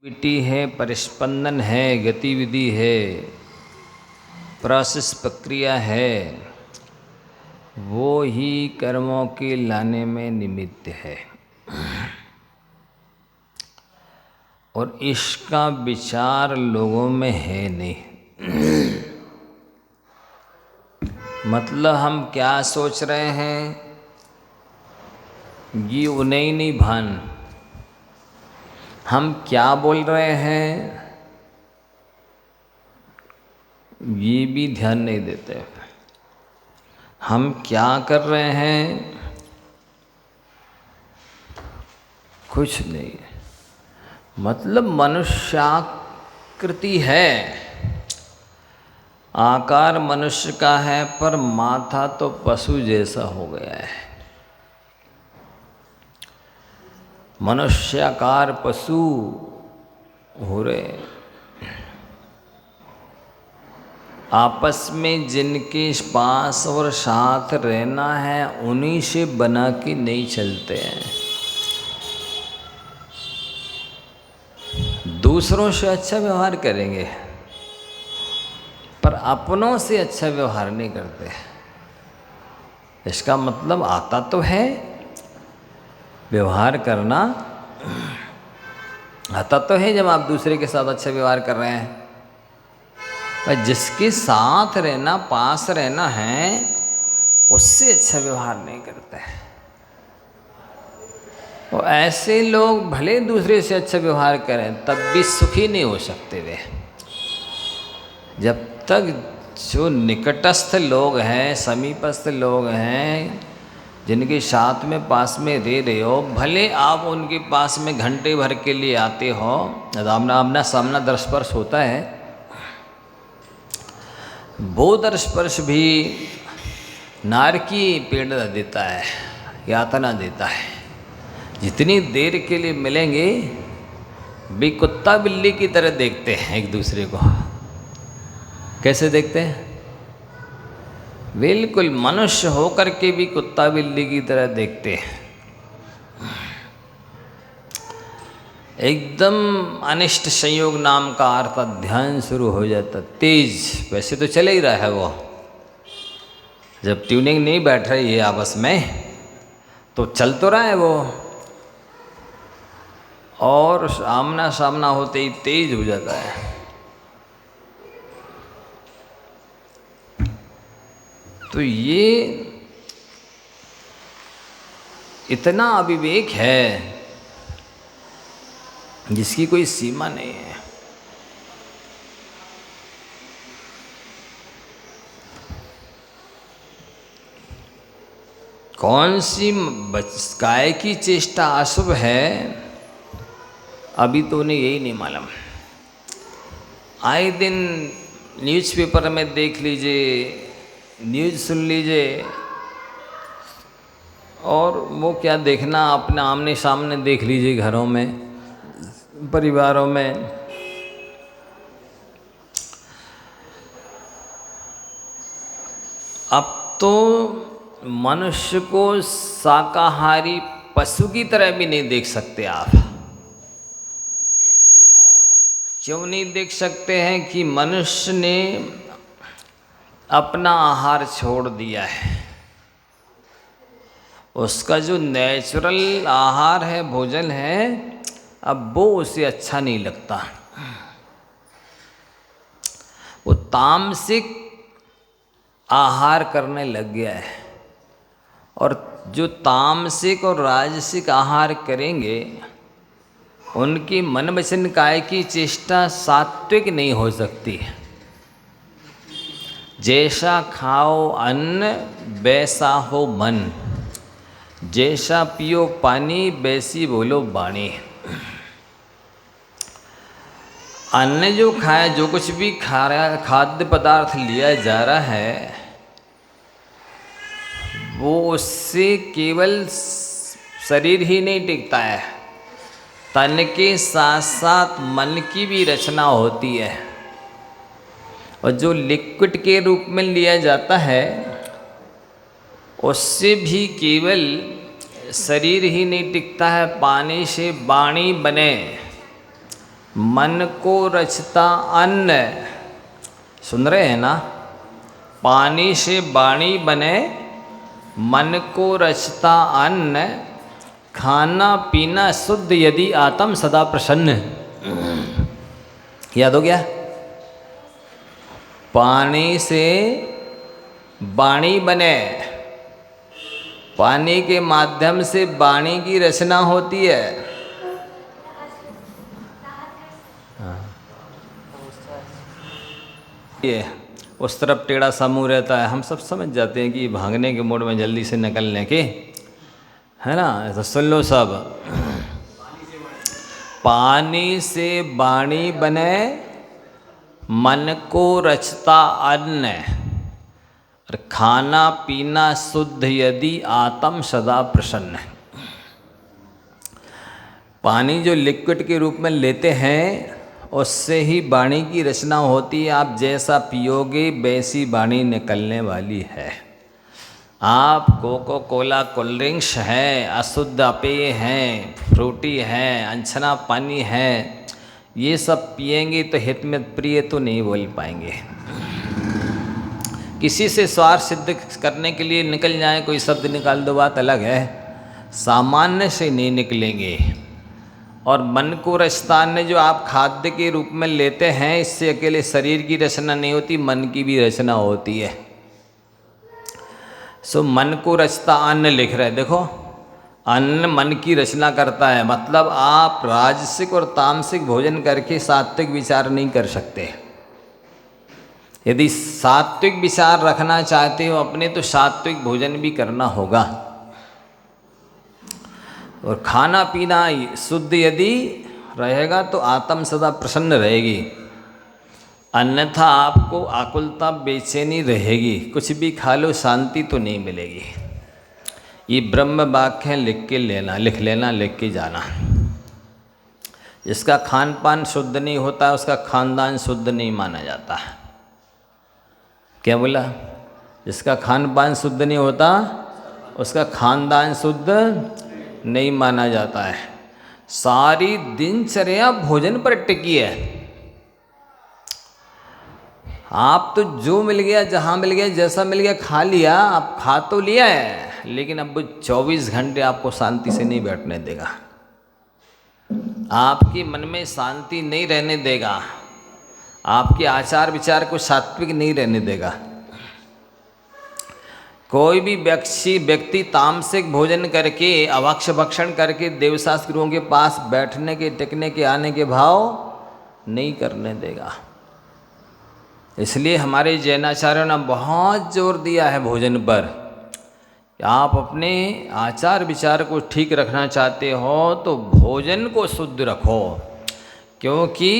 Activity है, परिस्पंदन है, गतिविधि है, प्रोसेस प्रक्रिया है, वो ही कर्मों के लाने में निमित्त है। और इसका विचार लोगों में है नहीं। मतलब हम क्या सोच रहे हैं ये उन्हें ही नहीं भान। हम क्या बोल रहे हैं ये भी ध्यान नहीं देते। हम क्या कर रहे हैं कुछ नहीं। मतलब मनुष्याकृति है, आकार मनुष्य का है पर माथा तो पशु जैसा हो गया है। मनुष्याकार पशु हो रहे। आपस में जिनके पास और साथ रहना है उन्हीं से बना के नहीं चलते हैं। दूसरों से अच्छा व्यवहार करेंगे पर अपनों से अच्छा व्यवहार नहीं करते। इसका मतलब आता तो है, व्यवहार करना आता तो है जब आप दूसरे के साथ अच्छा व्यवहार कर रहे हैं, पर जिसके साथ रहना, पास रहना है उससे अच्छा व्यवहार नहीं करते हैं। और ऐसे लोग भले दूसरे से अच्छा व्यवहार करें तब भी सुखी नहीं हो सकते वे। जब तक जो निकटस्थ लोग हैं, समीपस्थ लोग हैं, जिनके साथ में पास में रह रहे हो, भले आप उनके पास में घंटे भर के लिए आते हो, आमना सामना दर्शस्पर्श होता है, वो दर्शस्पर्श भी नारकी पीड़ा देता है, यातना देता है। जितनी देर के लिए मिलेंगे भी कुत्ता बिल्ली की तरह देखते हैं एक दूसरे को। कैसे देखते हैं? बिल्कुल मनुष्य होकर के भी कुत्ता बिल्ली की तरह देखते हैं। एकदम अनिष्ट संयोग नाम का अर्थ ध्यान शुरू हो जाता तेज। वैसे तो चले ही रहा है वो, जब ट्यूनिंग नहीं बैठ रही है आपस में तो चल तो रहा है वो, और आमना सामना होते ही तेज हो जाता है। तो ये इतना अविवेक है जिसकी कोई सीमा नहीं है। कौन सी काय की चेष्टा अशुभ है अभी तो उन्हें यही नहीं मालूम। आए दिन न्यूज़पेपर में देख लीजिए, न्यूज़ सुन लीजिए, और वो क्या देखना अपने आमने सामने देख लीजिए, घरों में, परिवारों में। अब तो मनुष्य को शाकाहारी पशु की तरह भी नहीं देख सकते आप। क्यों नहीं देख सकते हैं? कि मनुष्य ने अपना आहार छोड़ दिया है। उसका जो नेचुरल आहार है, भोजन है, अब वो उसे अच्छा नहीं लगता। वो तामसिक आहार करने लग गया है। और जो तामसिक और राजसिक आहार करेंगे उनकी मन वचन काय की चेष्टा सात्विक नहीं हो सकती। जैसा खाओ अन्न वैसा हो मन, जैसा पियो पानी वैसी बोलो वाणी। अन्न जो खाए, जो कुछ भी खा रहा, खाद्य पदार्थ लिया जा रहा है, वो उससे केवल शरीर ही नहीं टिकता है, तन के साथ साथ मन की भी रचना होती है। और जो लिक्विड के रूप में लिया जाता है उससे भी केवल शरीर ही नहीं टिकता है, पानी से वाणी बने, मन को रचता अन्न, सुन रहे हैं ना? पानी से वाणी बने, मन को रचता अन्न, खाना पीना शुद्ध यदि आत्म सदा प्रसन्न। याद हो गया? पानी से वाणी बने, पानी के माध्यम से वाणी की रचना होती है। ये उस तरफ टेढ़ा सा मुंह रहता है, हम सब समझ जाते हैं कि भागने के मोड में जल्दी से निकलने के, है ना? तो सुन लो सब। पानी से वाणी बने, मन को रचता अन्न, और खाना पीना शुद्ध यदि आत्म सदा प्रसन्न। पानी जो लिक्विड के रूप में लेते हैं उससे ही वाणी की रचना होती है। आप जैसा पियोगे वैसी वाणी निकलने वाली है। आप कोको कोला कोल्ड ड्रिंक्स हैं, अशुद्ध पेय हैं, फ्रूटी हैं, अनछना पानी है, ये सब पिएंगे तो हित में प्रिय तो नहीं बोल पाएंगे। किसी से स्वार्थ सिद्ध करने के लिए निकल जाए, कोई शब्द निकाल दो, बात अलग है, सामान्य से नहीं निकलेंगे। और मन को रचता अन्न जो आप खाद्य के रूप में लेते हैं, इससे अकेले शरीर की रचना नहीं होती, मन की भी रचना होती है। सो मन को रचता अन्न लिख रहे, देखो अन्न मन की रचना करता है, मतलब आप राजसिक और तामसिक भोजन करके सात्विक विचार नहीं कर सकते। यदि सात्विक विचार रखना चाहते हो अपने, तो सात्विक भोजन भी करना होगा। और खाना पीना शुद्ध यदि रहेगा तो आत्म सदा प्रसन्न रहेगी, अन्यथा आपको आकुलता बेचैनी रहेगी। कुछ भी खा लो शांति तो नहीं मिलेगी। ये ब्रह्म वाक्य है, लिख लेना, लिख के जाना। जिसका खान पान शुद्ध नहीं होता उसका खानदान शुद्ध नहीं माना जाता। क्या बोला? जिसका खान पान शुद्ध नहीं होता उसका खानदान शुद्ध नहीं माना जाता है। सारी दिनचर्या भोजन पर टिकी है। आप तो जो मिल गया, जहाँ मिल गया, जैसा मिल गया खा लिया। आप खा तो लिया है, लेकिन अब 24 घंटे आपको शांति से नहीं बैठने देगा, आपके मन में शांति नहीं रहने देगा, आपके आचार विचार को सात्विक नहीं रहने देगा। कोई भी व्यक्ति तामसिक भोजन करके, अभक्ष भक्षण करके देवशास्त्र गुरुओं के पास बैठने के, टिकने के, आने के भाव नहीं करने देगा। इसलिए हमारे जैनाचार्यों ने बहुत जोर दिया है भोजन पर। आप अपने आचार विचार को ठीक रखना चाहते हो तो भोजन को शुद्ध रखो, क्योंकि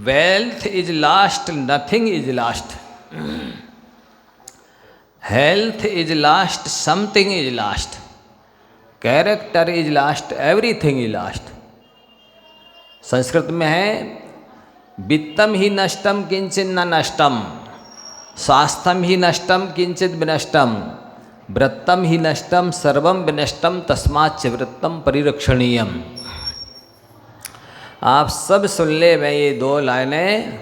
wealth is last, nothing is last. Health is last, something is last, character is last, everything is last. Sanskrit में है, वित्तम ही नष्टम किंचित न नष्टम, स्वास्थ्यम ही नष्टम किंचित विनष्टम, वृत्तम ही नष्टम सर्वम विनष्टम, तस्माच्च वृत्तम परिरक्षणीयम। आप सब सुन ले मैं ये 2 लाइनें,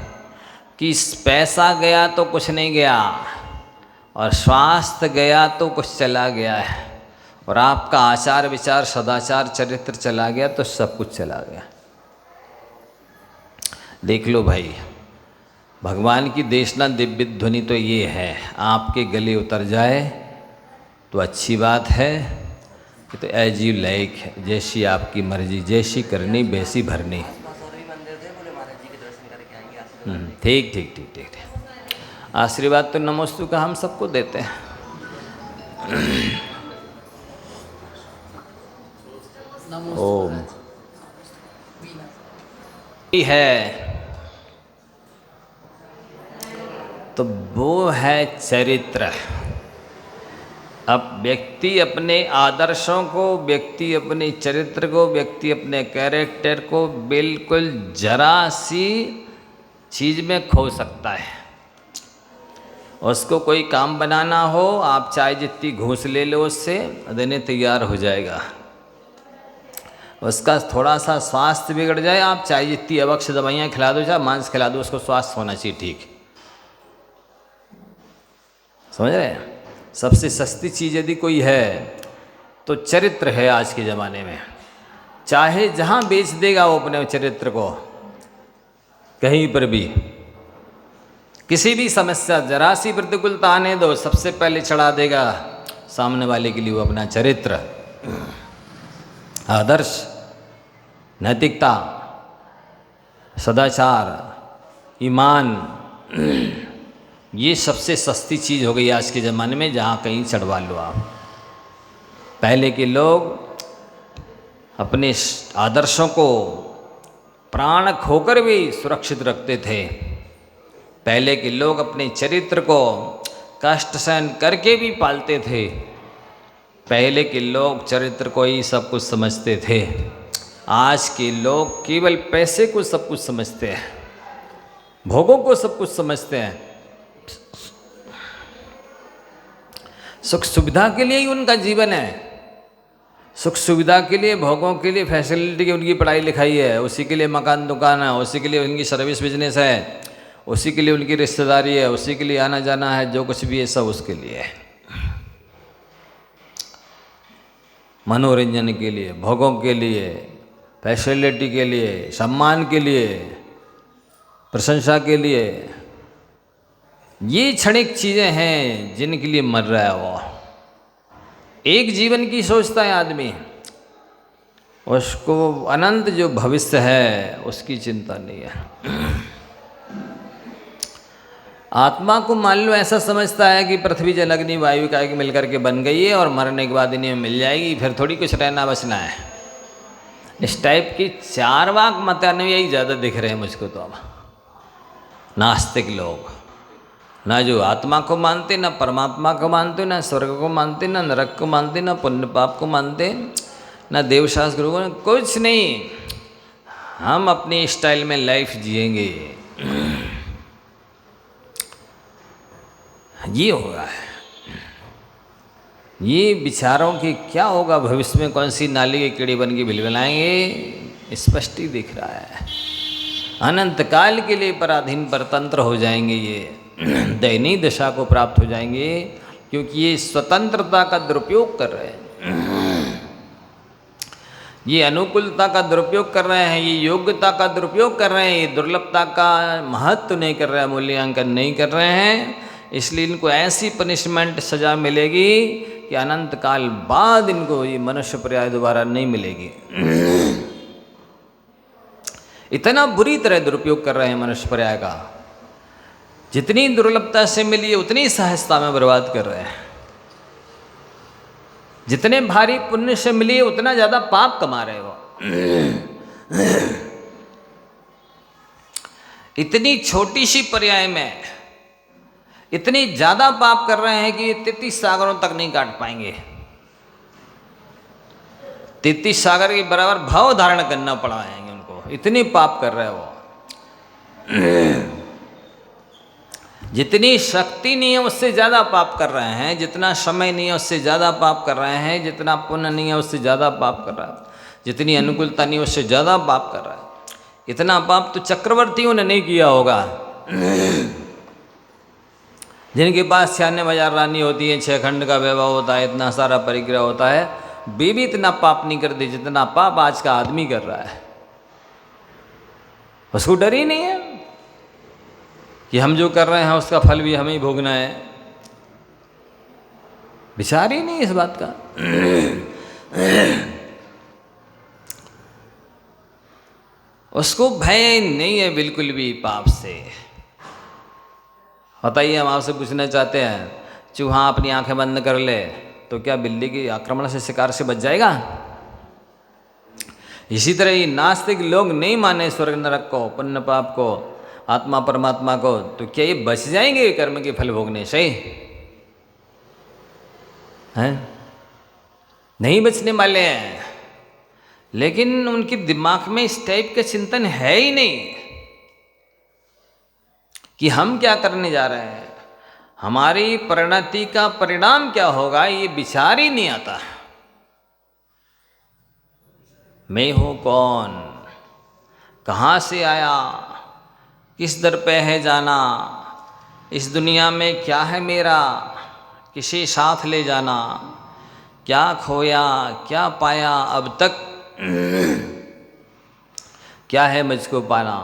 कि पैसा गया तो कुछ नहीं गया, और स्वास्थ्य गया तो कुछ चला गया है, और आपका आचार विचार, सदाचार, चरित्र चला गया तो सब कुछ चला गया। देख लो भाई, भगवान की देशना दिव्य ध्वनि तो ये है, आपके गले उतर जाए तो अच्छी बात है, कि तो एज यू लाइक, जैसी आपकी मर्जी, जैसी करनी वैसी भरनी। ठीक ठीक ठीक ठीक। आशीर्वाद तो नमोस्तु का हम सबको देते हैं। ओम है तो वो है चरित्र। अब व्यक्ति अपने आदर्शों को, व्यक्ति अपने चरित्र को, व्यक्ति अपने कैरेक्टर को बिल्कुल जरा सी चीज़ में खो सकता है। उसको कोई काम बनाना हो, आप चाहे जितनी घूस ले लो उससे, देने तैयार हो जाएगा। उसका थोड़ा सा स्वास्थ्य बिगड़ जाए, आप चाहे जितनी अवश्य दवाइयाँ खिला दो, चाहे मांस खिला दो, उसको स्वास्थ्य होना चाहिए ठीक। समझ रहे हैं? सबसे सस्ती चीज़ यदि कोई है तो चरित्र है आज के ज़माने में। चाहे जहाँ बेच देगा वो अपने चरित्र को, कहीं पर भी किसी भी समस्या, जरा सी प्रतिकूलता आने दो, सबसे पहले चढ़ा देगा सामने वाले के लिए वो अपना चरित्र, आदर्श, नैतिकता, सदाचार, ईमान। ये सबसे सस्ती चीज़ हो गई आज के ज़माने में, जहाँ कहीं चढ़वा लो आप। पहले के लोग अपने आदर्शों को प्राण खोकर भी सुरक्षित रखते थे। पहले के लोग अपने चरित्र को कष्ट सहन करके भी पालते थे। पहले के लोग चरित्र को ही सब कुछ समझते थे। आज के लोग केवल पैसे को सब कुछ समझते हैं, भोगों को सब कुछ समझते हैं। सुख सुविधा के लिए ही उनका जीवन है, सुख सुविधा के लिए, भोगों के लिए, फैसिलिटी की उनकी पढ़ाई लिखाई है, उसी के लिए मकान दुकान है, उसी के लिए उनकी सर्विस बिजनेस है, उसी के लिए उनकी रिश्तेदारी है, उसी के लिए आना जाना है, जो कुछ भी है सब उसके लिए है। मनोरंजन के लिए, भोगों के लिए, फैसिलिटी के लिए, सम्मान के लिए, प्रशंसा के लिए, ये क्षणिक चीज़ें हैं जिनके लिए मर रहा है वो। एक जीवन की सोचता है आदमी, उसको अनंत जो भविष्य है उसकी चिंता नहीं है। आत्मा को मान लो ऐसा समझता है कि पृथ्वी जल अग्नि वायु का एक मिलकर के बन गई है और मरने के बाद इन्हें मिल जाएगी, फिर थोड़ी कुछ रहना बचना है। इस टाइप की चार्वाक मतानुयायी ज़्यादा दिख रहे हैं मुझको तो अब। नास्तिक लोग, ना जो आत्मा को मानते, ना परमात्मा को मानते, ना स्वर्ग को मानते, ना नरक को मानते, ना पुण्य पाप को मानते, ना देवशास्त्र को, कुछ नहीं। हम अपनी स्टाइल में लाइफ जिएंगे, ये होगा। ये विचारों की क्या होगा भविष्य में, कौन सी नाली के कीड़े बन के बिलबिलाएंगे, स्पष्ट ही दिख रहा है। अनंत काल के लिए पराधीन परतंत्र हो जाएंगे, ये दयनीय दशा को प्राप्त हो जाएंगे, क्योंकि ये स्वतंत्रता का दुरुपयोग कर रहे हैं, ये अनुकूलता का दुरुपयोग कर रहे हैं, ये योग्यता का दुरुपयोग कर रहे हैं, ये दुर्लभता का महत्व नहीं कर रहे हैं, मूल्यांकन नहीं कर रहे हैं। इसलिए इनको ऐसी पनिशमेंट, सजा मिलेगी कि अनंत काल बाद इनको ये मनुष्य पर्याय दोबारा नहीं मिलेगी। इतना बुरी तरह दुरुपयोग कर रहे हैं मनुष्य पर्याय का। जितनी दुर्लभता से मिली है उतनी सहजता में बर्बाद कर रहे हैं। जितने भारी पुण्य से मिली है उतना ज़्यादा पाप कमा रहे हो। इतनी छोटी सी पर्याय में इतनी ज़्यादा पाप कर रहे हैं कि ये 33 सागरों तक नहीं काट पाएंगे। 33 सागर के बराबर भाव धारण करना पड़ा है उनको, इतनी पाप कर रहे हो। जितनी शक्ति नहीं है उससे ज़्यादा पाप कर रहे हैं, जितना समय नहीं है उससे ज़्यादा पाप कर रहे हैं, जितना पुण्य नहीं है उससे ज़्यादा पाप कर रहा है, जितनी अनुकूलता नहीं है उससे ज़्यादा पाप कर रहा है। इतना पाप तो चक्रवर्तियों ने नहीं किया होगा। जिनके पास 96 हजार रानी होती है, 6 खंड का वैभव होता है, इतना सारा परिग्रह होता है, वे भी इतना पाप नहीं करते जितना पाप आज का आदमी कर रहा है। उसको डर ही नहीं है कि हम जो कर रहे हैं उसका फल भी हमें ही भोगना है। विचार ही नहीं इस बात का। उसको भय नहीं है बिल्कुल भी पाप से। बताइए, हम आपसे पूछना चाहते हैं, चूहा अपनी आंखें बंद कर ले तो क्या बिल्ली के आक्रमण से, शिकार से बच जाएगा? इसी तरह ये नास्तिक लोग नहीं माने स्वर्ग नरक को, पुण्य पाप को, आत्मा परमात्मा को, तो क्या ये बच जाएंगे कर्म के फल भोगने से? हैं? नहीं बचने वाले हैं। लेकिन उनके दिमाग में इस टाइप का चिंतन है ही नहीं कि हम क्या करने जा रहे हैं, हमारी परिणति का परिणाम क्या होगा, ये विचार ही नहीं आता। मैं हूँ कौन, कहाँ से आया, किस दर पे है जाना, इस दुनिया में क्या है मेरा, किसे साथ ले जाना, क्या खोया क्या पाया अब तक, क्या है मुझको पाना,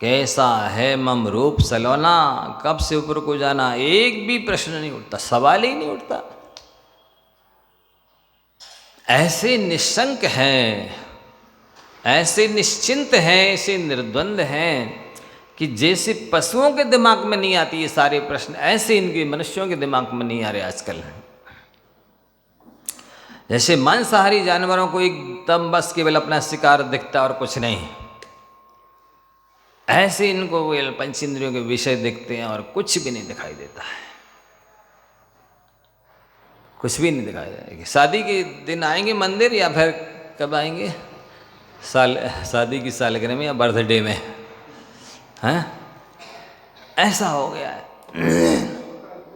कैसा है मम रूप सलोना, कब से ऊपर को जाना। एक भी प्रश्न नहीं उठता, सवाल ही नहीं उठता। ऐसे निशंक हैं, ऐसे निश्चिंत हैं, ऐसे निर्द्वंद हैं कि जैसे पशुओं के दिमाग में नहीं आती ये सारे प्रश्न, ऐसे इनके मनुष्यों के दिमाग में नहीं आ रहे आजकल। जैसे मांसाहारी जानवरों को एकदम बस केवल अपना शिकार दिखता और कुछ नहीं, ऐसे इनको पंच इंद्रियों के विषय दिखते हैं और कुछ भी नहीं दिखाई देता है, कुछ भी नहीं दिखाई देगा। शादी के दिन आएंगे मंदिर या फिर कब आएंगे, शादी की सालगिरह में या बर्थडे में, हैं? ऐसा हो गया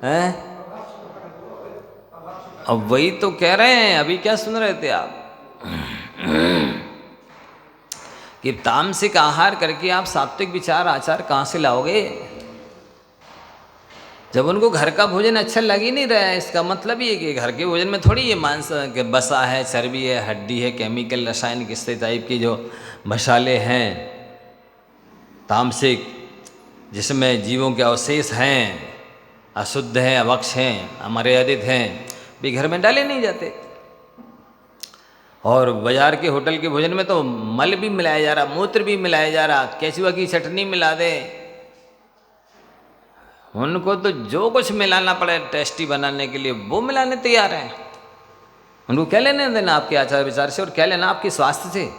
है। अब वही तो कह रहे हैं, अभी क्या सुन रहे थे आप कि तामसिक आहार करके आप सात्विक विचार आचार कहाँ से लाओगे, जब उनको घर का भोजन अच्छा लग ही नहीं रहा है। इसका मतलब ये कि घर के भोजन में थोड़ी ये मांस बसा है, चर्बी है, हड्डी है, केमिकल रासायनिक इस टाइप की जो मसाले हैं तामसिक, जिसमें जीवों के अवशेष हैं, अशुद्ध हैं, अवक्ष हैं, अमर्यादित हैं, भी घर में डाले नहीं जाते। और बाजार के होटल के भोजन में तो मल भी मिलाया जा रहा, मूत्र भी मिलाया जा रहा, केचुआ की चटनी मिला दे, उनको तो जो कुछ मिलाना पड़े टेस्टी बनाने के लिए वो मिलाने तैयार हैं। उनको क्या लेने देना आपके आचार विचार से, और क्या लेना आपके स्वास्थ्य से,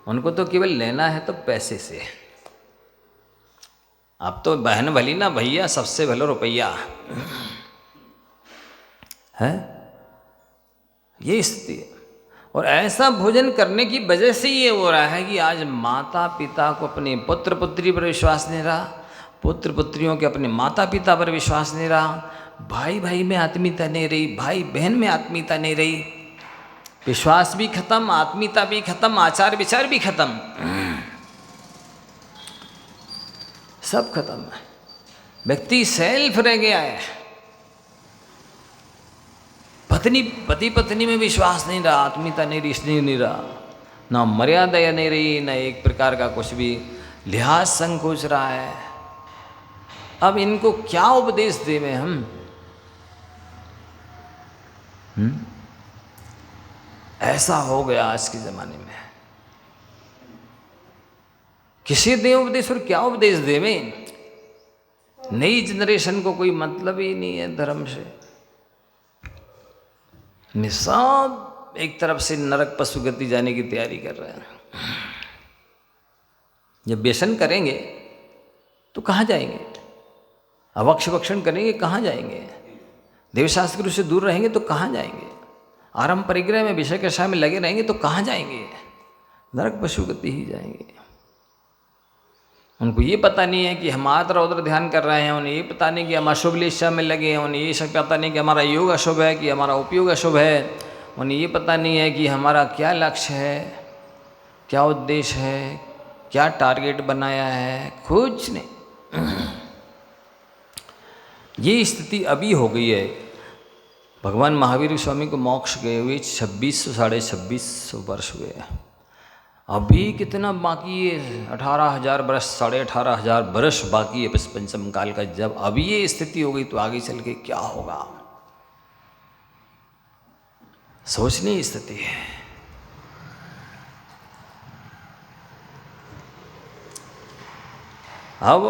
उनको तो केवल लेना है तो पैसे से। अब तो बहन भली ना भैया, सबसे भलो रुपया है, ये स्थिति है। और ऐसा भोजन करने की वजह से ये हो रहा है कि आज माता पिता को अपने पुत्र पुत्री पर विश्वास नहीं रहा, पुत्र पुत्रियों के अपने माता पिता पर विश्वास नहीं रहा, भाई भाई में आत्मीयता नहीं रही, भाई बहन में आत्मीयता नहीं रही, विश्वास भी खत्म, आत्मीयता भी खत्म, आचार विचार भी खत्म, सब खत्म है। व्यक्ति सेल्फ रह गया है। पति पत्नी में विश्वास नहीं रहा, आत्मीयता नहीं रही, स्नेह नहीं रहा, ना मर्यादा नहीं रही, ना एक प्रकार का कुछ भी लिहाज संकोच रहा है। अब इनको क्या उपदेश देवें हम? ऐसा हो गया आज के जमाने में। किसे दें उपदेश और क्या उपदेश देवें? नई जनरेशन को कोई मतलब ही नहीं है धर्म से। सब एक तरफ से नरक पशु गति जाने की तैयारी कर रहे हैं। जब व्यसन करेंगे तो कहाँ जाएंगे? अवक्ष भक्षण करेंगे कहाँ जाएंगे? देवशास्त्र से दूर रहेंगे तो कहाँ जाएंगे? आरंभ परिग्रह में विषय कषाय में लगे रहेंगे तो कहाँ जाएंगे? नरक पशु गति ही जाएंगे। उनको ये पता नहीं है कि हम आदर उधर ध्यान कर रहे हैं, उन्हें ये पता नहीं कि हम अशुभ लिशा में लगे हैं, उन्हें ये सब पता नहीं कि हमारा योग अशुभ है कि हमारा उपयोग अशुभ है, उन्हें ये पता नहीं है कि हमारा क्या लक्ष्य है, क्या उद्देश्य है, क्या टारगेट बनाया है, कुछ नहीं। ये स्थिति अभी हो गई है। भगवान महावीर स्वामी को मोक्ष गए हुए 2600 साढ़े 2600 वर्ष हुए हैं। अभी कितना बाकी है? 18,000 बरस, 18,500 बरस बाकी है पंचम काल का। जब अभी ये स्थिति हो गई तो आगे चल के क्या होगा, सोचनी स्थिति है। अब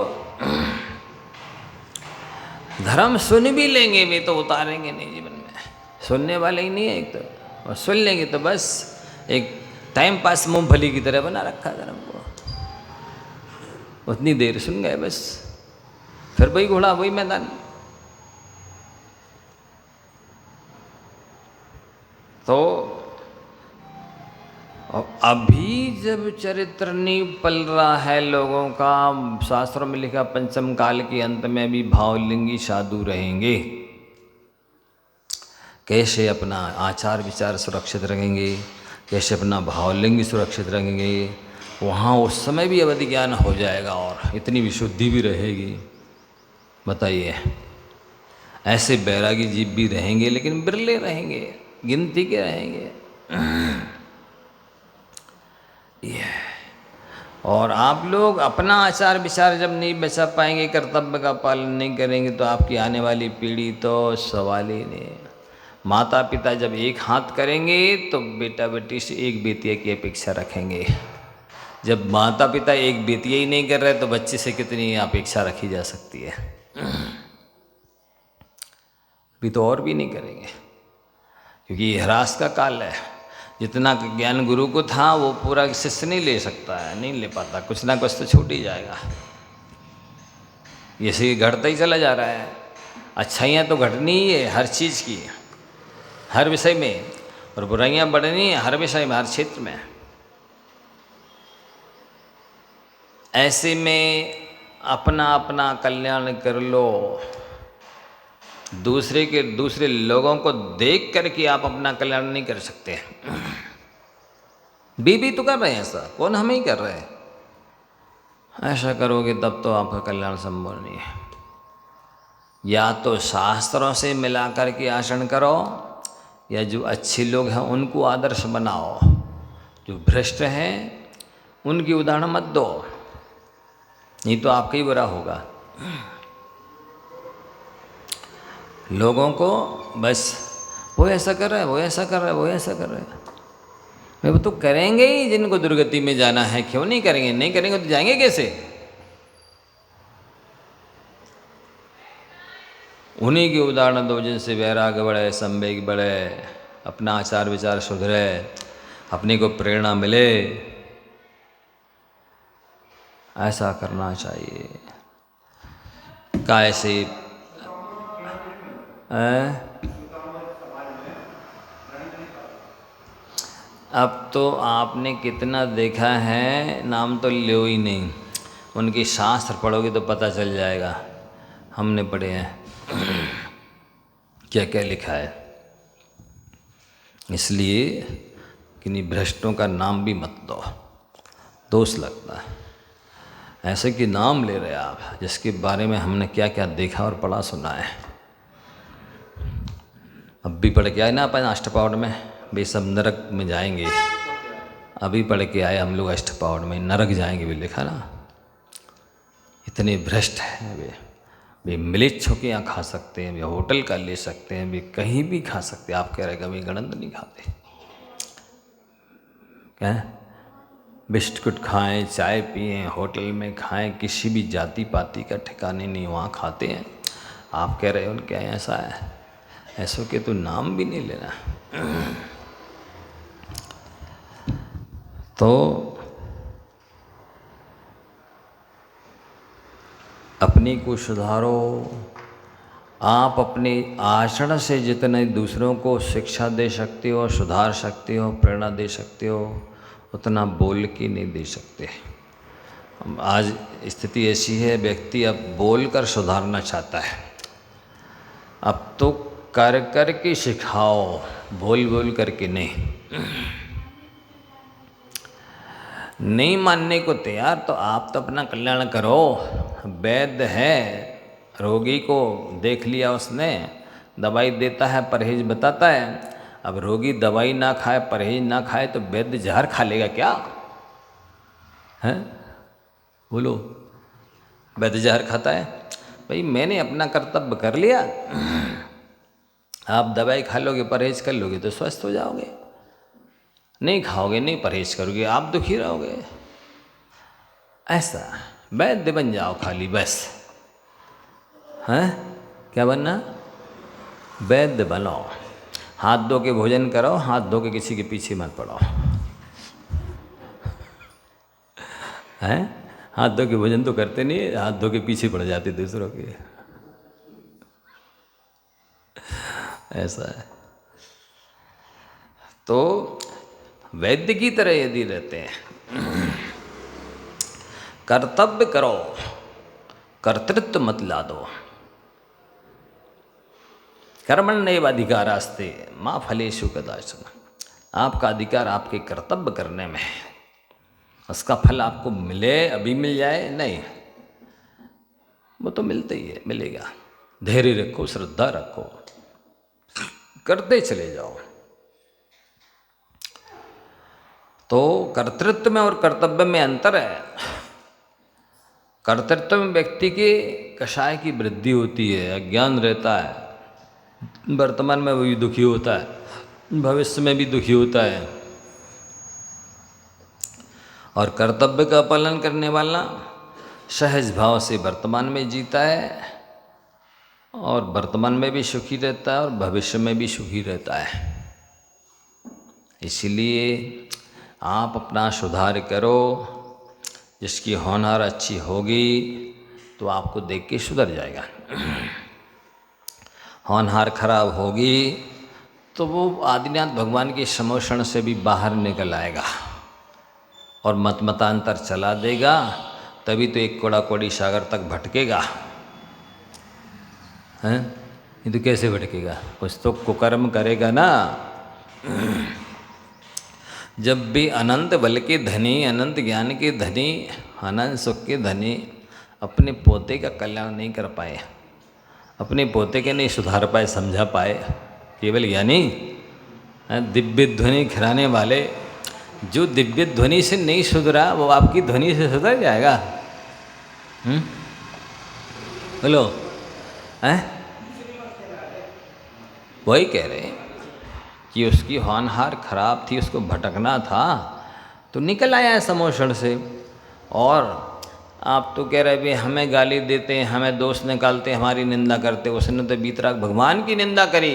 धर्म सुन भी लेंगे वे तो उतारेंगे नहीं जीवन में, सुनने वाले ही नहीं है एक तो, और सुन लेंगे तो बस एक टाइम पास मूंगफली की तरह बना रखा धर्म को। उतनी देर सुन गए बस, फिर वही घोड़ा वही मैदान। तो अभी जब चरित्र नहीं पल रहा है लोगों का, शास्त्रों में लिखा पंचम काल के अंत में भी भावलिंगी साधु रहेंगे, कैसे अपना आचार विचार सुरक्षित रखेंगे, कैसे अपना भावलिंग सुरक्षित रखेंगे, वहाँ उस समय भी अवधि ज्ञान हो जाएगा और इतनी विशुद्धि भी रहेगी। बताइए, ऐसे बैरागी जीव भी रहेंगे लेकिन बिरले रहेंगे, गिनती के रहेंगे। ये और आप लोग अपना आचार विचार जब नहीं बचा पाएंगे, कर्तव्य का पालन नहीं करेंगे, तो आपकी आने वाली पीढ़ी तो सवाल ही नहीं। माता पिता जब एक हाथ करेंगे तो बेटा बेटी से एक बेटिया की अपेक्षा रखेंगे। जब माता पिता एक बेटिया ही नहीं कर रहे तो बच्चे से कितनी अपेक्षा रखी जा सकती है। भी तो और भी नहीं करेंगे, क्योंकि ये ह्रास का काल है। जितना ज्ञान गुरु को था वो पूरा शिष्य नहीं ले सकता है, नहीं ले पाता, कुछ ना कुछ तो छूट ही जाएगा। ये से घटता ही चला जा रहा है। अच्छाइयाँ तो घटनी ही है हर चीज़ की, हर विषय में, और बुराइयाँ बढ़नी है हर विषय में, हर क्षेत्र में। ऐसे में अपना अपना कल्याण कर लो, दूसरे लोगों को देख करके आप अपना कल्याण नहीं कर सकते। बीबी तो कर रहे हैं ऐसा, कौन हम ही कर रहे हैं। ऐसा करोगे तब तो आपका कल्याण संभव नहीं है। या तो शास्त्रों से मिला करके आचरण करो, या जो अच्छे लोग हैं उनको आदर्श बनाओ, जो भ्रष्ट हैं उनकी उदाहरण मत दो, नहीं तो आपका ही बुरा होगा। लोगों को बस वो ऐसा कर रहा है, वो ऐसा कर रहा है, वो ऐसा कर रहा है, मैं वो तो करेंगे ही। जिनको दुर्गति में जाना है क्यों नहीं करेंगे, नहीं करेंगे तो जाएंगे कैसे। उन्हीं के उदाहरण दो जिनसे वैराग्य बढ़े, संवेग बढ़े, अपना आचार विचार सुधरे, अपने को प्रेरणा मिले। ऐसा करना चाहिए। कैसे अब तो आपने कितना देखा है, नाम तो लो ही नहीं, उनके शास्त्र पढ़ोगे तो पता चल जाएगा। हमने पढ़े हैं क्या क्या लिखा है। इसलिए किन्हीं भ्रष्टों का नाम भी मत दो, दोष लगता है। ऐसे कि नाम ले रहे आप, जिसके बारे में हमने क्या क्या देखा और पढ़ा सुना है। अब भी पढ़ के आए ना अपन अष्टपावड़ में, वे सब नरक में जाएंगे। अभी पढ़ के आए हम लोग अष्टपावड़ में, नरक जाएंगे भी लिखा ना। इतने भ्रष्ट हैं वे मिलेच्छ होके यहाँ खा सकते हैं, वे होटल का ले सकते हैं, वे कहीं भी खा सकते हैं। आप कह रहे कभी गणंद नहीं खाते क्या? बिस्कुट खाएं, चाय पिएं, होटल में खाएं, किसी भी जाति पाति का ठिकाने नहीं, वहाँ खाते हैं। आप कह रहे हो उनके यहाँ ऐसा है, ऐसो के तो नाम भी नहीं लेना। तो अपने को सुधारो। आप अपने आचरण से जितने दूसरों को शिक्षा दे सकते हो, सुधार सकते हो, प्रेरणा दे सकते हो, उतना बोल के नहीं दे सकते। आज स्थिति ऐसी है, व्यक्ति अब बोल कर सुधारना चाहता है। अब तो कर कर के सिखाओ, बोल बोल करके नहीं। नहीं मानने को तैयार तो आप तो अपना कल्याण करो। वैद्य है, रोगी को देख लिया उसने, दवाई देता है, परहेज बताता है। अब रोगी दवाई ना खाए, परहेज ना खाए तो वैद्य जहर खा लेगा क्या? हैं बोलो, वैद्य जहर खाता है? भाई मैंने अपना कर्तव्य कर लिया। आप दवाई खा लोगे, परहेज कर लोगे तो स्वस्थ हो जाओगे। नहीं खाओगे, नहीं परहेज करोगे, आप दुखी रहोगे। ऐसा वैद्य बन जाओ खाली बस। हैं क्या बनना? वैद्य बनो। हाथ धो के भोजन करो, हाथ धो के किसी के पीछे मत पड़ो। हैं हाथ धो के भोजन तो करते नहीं, हाथ धो के पीछे पड़ जाते दूसरों के। ऐसा है। तो वैद्य की तरह यदि रहते हैं, कर्तव्य करो, कर्तृत्व मत ला दो। कर्मण्येव अधिकारास्ते मा फलेषु कदाचन। आपका अधिकार आपके कर्तव्य करने में है। उसका फल आपको मिले अभी मिल जाए नहीं, वो तो मिलते ही है, मिलेगा। धैर्य रखो, श्रद्धा रखो, करते चले जाओ। तो कर्तृत्व में और कर्तव्य में अंतर है। कर्तृत्व में व्यक्ति के कषाय की वृद्धि होती है, अज्ञान रहता है, वर्तमान में वो भी दुखी होता है, भविष्य में भी दुखी होता है। और कर्तव्य का पालन करने वाला सहज भाव से वर्तमान में जीता है और वर्तमान में भी सुखी रहता है और भविष्य में भी सुखी रहता है। इसलिए आप अपना सुधार करो। जिसकी होनहार अच्छी होगी तो आपको देख के सुधर जाएगा। होनहार खराब होगी तो वो आदिनाथ भगवान के समोषण से भी बाहर निकल आएगा और मतमतांतर चला देगा, तभी तो एक कोड़ा कोड़ी सागर तक भटकेगा। हैं? ये तो कैसे भटकेगा? कुछ तो कुकर्म करेगा ना। जब भी अनंत बल के धनी, अनंत ज्ञान के धनी, अनंत सुख के धनी अपने पोते का कल्याण नहीं कर पाए, अपने पोते के नहीं सुधार पाए, समझा पाए, केवल ज्ञानी दिव्य ध्वनि खिलाने वाले, जो दिव्य ध्वनि से नहीं सुधरा वो आपकी ध्वनि से सुधर जाएगा? बोलो, हैं? वही कह रहे हैं कि उसकी होनहार खराब थी, उसको भटकना था तो निकल आया है समोषण से। और आप तो कह रहे भी हमें गाली देते हैं, हमें दोष निकालते, हमारी निंदा करते। उसने तो बीतराग भगवान की निंदा करी।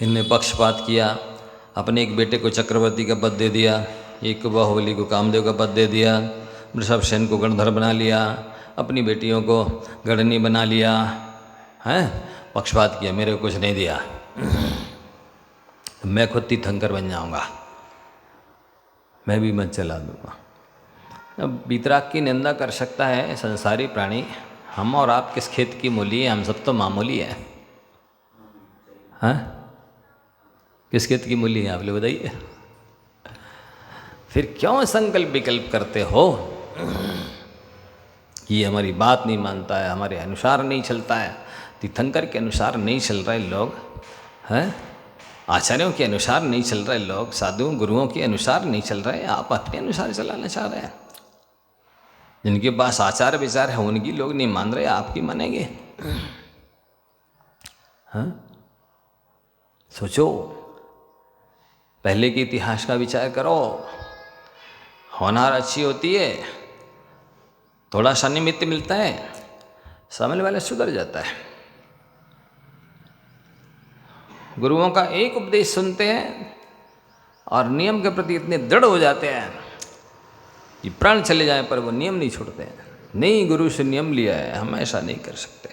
इनने पक्षपात किया, अपने एक बेटे को चक्रवर्ती का पद दे दिया, एक को बाहुबली को कामदेव का पद दे दिया, वृषभसेन को गणधर बना लिया, अपनी बेटियों को गणनी बना लिया। हैं? पक्षपात किया, मेरे को कुछ नहीं दिया, मैं खुद तीर्थंकर बन जाऊंगा, मैं भी मत चला दूंगा। अब बीतराग की निंदा कर सकता है संसारी प्राणी, हम और आप किस खेत की मूली है? हम सब तो मामूली है। हाँ, किस खेत की मूली है आप लोग बताइए? फिर क्यों संकल्प विकल्प करते हो कि ये हमारी बात नहीं मानता है, हमारे अनुसार नहीं चलता है? तीर्थंकर के अनुसार नहीं चल रहे लोग, हैं? आचार्यों के अनुसार नहीं चल रहे लोग, साधु गुरुओं के अनुसार नहीं चल रहे, आप अपने अनुसार चलाना चाह रहे हैं। जिनके पास आचार विचार है उनकी लोग नहीं मान रहे, आपकी मानेंगे? हाँ, सोचो, पहले के इतिहास का विचार करो। होनहार अच्छी होती है, थोड़ा सा निमित्त मिलता है, सामने वाला सुधर जाता है। गुरुओं का एक उपदेश सुनते हैं और नियम के प्रति इतने दृढ़ हो जाते हैं कि प्राण चले जाए पर वो नियम नहीं छोड़ते हैं। नहीं, गुरु से नियम लिया है, हम ऐसा नहीं कर सकते।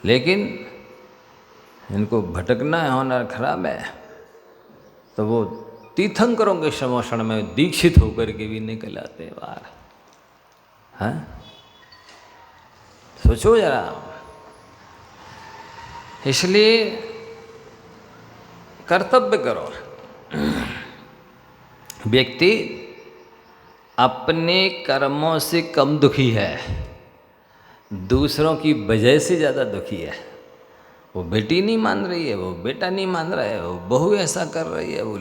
लेकिन इनको भटकना है, होनहार खराब है, तो वो तीर्थंकरों के समोषण में दीक्षित होकर के भी निकल आते हैं बाहर। हाँ, सोचो जरा। इसलिए कर्तव्य करो। व्यक्ति अपने कर्मों से कम दुखी है, दूसरों की वजह से ज़्यादा दुखी है। वो बेटी नहीं मान रही है, वो बेटा नहीं मान रहा है, वो बहू ऐसा कर रही है, वो